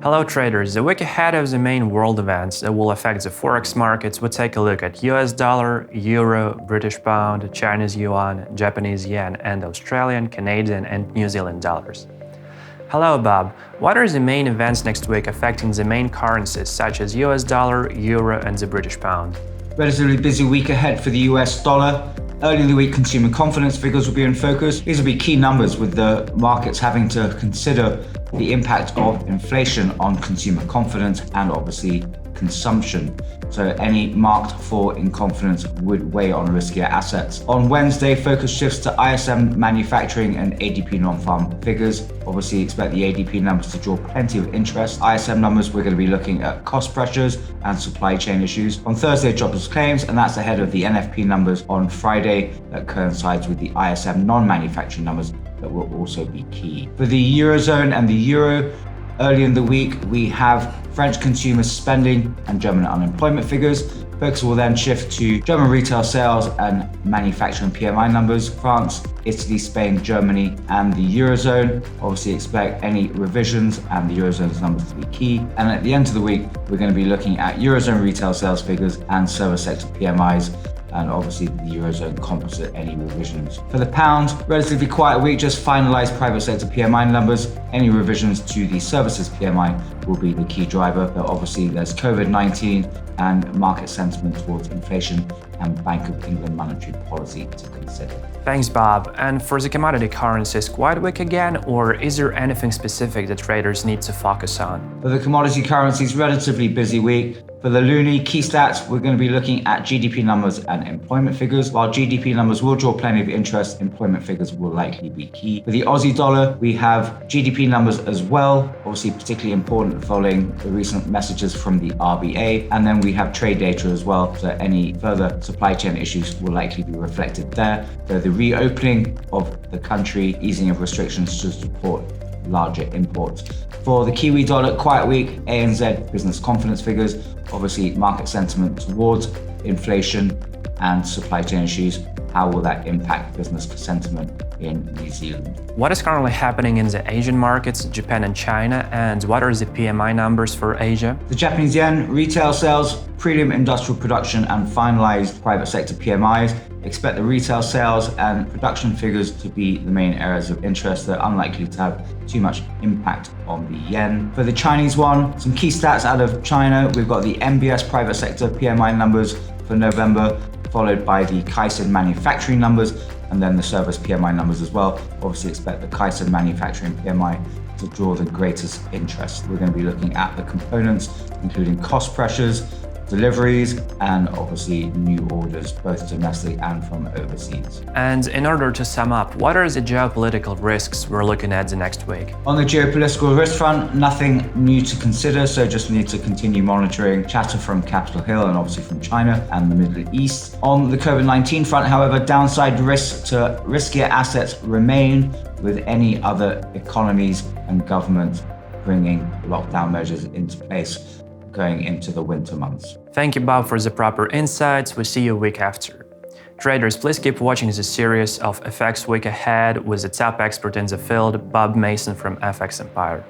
Hello traders, the week ahead of the main world events that will affect the Forex markets, we'll take a look at US dollar, Euro, British pound, Chinese yuan, Japanese yen, and Australian, Canadian, and New Zealand dollars. Hello Bob, what are the main events next week affecting the main currencies such as US dollar, Euro, and the British pound? Relatively busy week ahead for the US dollar. Early in the week, consumer confidence figures will be in focus. These will be key numbers, with the markets having to consider the impact of inflation on consumer confidence and obviously consumption. So any marked fall in confidence would weigh on riskier assets. On Wednesday, focus shifts to ISM manufacturing and ADP non-farm figures. Obviously expect the ADP numbers to draw plenty of interest. ISM numbers, we're going to be looking at cost pressures and supply chain issues. On Thursday, jobless claims, and that's ahead of the NFP numbers on Friday. That coincides with the ISM non-manufacturing numbers that will also be key. For the Eurozone and the Euro, early in the week, we have French consumer spending and German unemployment figures. Focus will then shift to German retail sales and manufacturing PMI numbers, France, Italy, Spain, Germany, and the Eurozone. Obviously expect any revisions and the Eurozone's numbers to be key. And at the end of the week, we're going to be looking at Eurozone retail sales figures and service sector PMIs, and obviously the Eurozone composite, any revisions. For the pound, relatively quiet week, just finalized private sector PMI numbers. Any revisions to the services PMI will be the key driver, but obviously there's COVID-19 and market sentiment towards inflation and Bank of England monetary policy to consider. Thanks Bob. And for the commodity currencies, quiet week again, or is there anything specific that traders need to focus on? For the commodity currencies, relatively busy week. For the loonie key stats, we're going to be looking at GDP numbers and employment figures. While GDP numbers will draw plenty of interest, employment figures will likely be key. For the Aussie dollar, we have GDP numbers as well, obviously particularly important following the recent messages from the RBA. And then we have trade data as well, so any further supply chain issues will likely be reflected there. So the reopening of the country, easing of restrictions to support larger imports. For the Kiwi dollar, quiet week, ANZ business confidence figures, obviously market sentiment towards inflation and supply chain issues. How will that impact business sentiment in New Zealand? What is currently happening in the Asian markets, Japan and China, and what are the PMI numbers for Asia? The Japanese yen, retail sales, prelim industrial production and finalized private sector PMIs. Expect the retail sales and production figures to be the main areas of interest. They're unlikely to have too much impact on the yen. For the Chinese one, some key stats out of China. We've got the MBS private sector PMI numbers for November, followed by the Caixin manufacturing numbers, and then the service PMI numbers as well. Obviously expect the Caixin manufacturing PMI to draw the greatest interest. We're going to be looking at the components, including cost pressures, deliveries, and obviously new orders, both domestic and from overseas. And in order to sum up, what are the geopolitical risks we're looking at the next week? On the geopolitical risk front, nothing new to consider, so just need to continue monitoring chatter from Capitol Hill and obviously from China and the Middle East. On the COVID-19 front, however, downside risks to riskier assets remain, with any other economies and governments bringing lockdown measures into place going into the winter months. Thank you, Bob, for the proper insights. We'll see you a week after. Traders, please keep watching the series of FX Week Ahead with the top expert in the field, Bob Mason from FX Empire.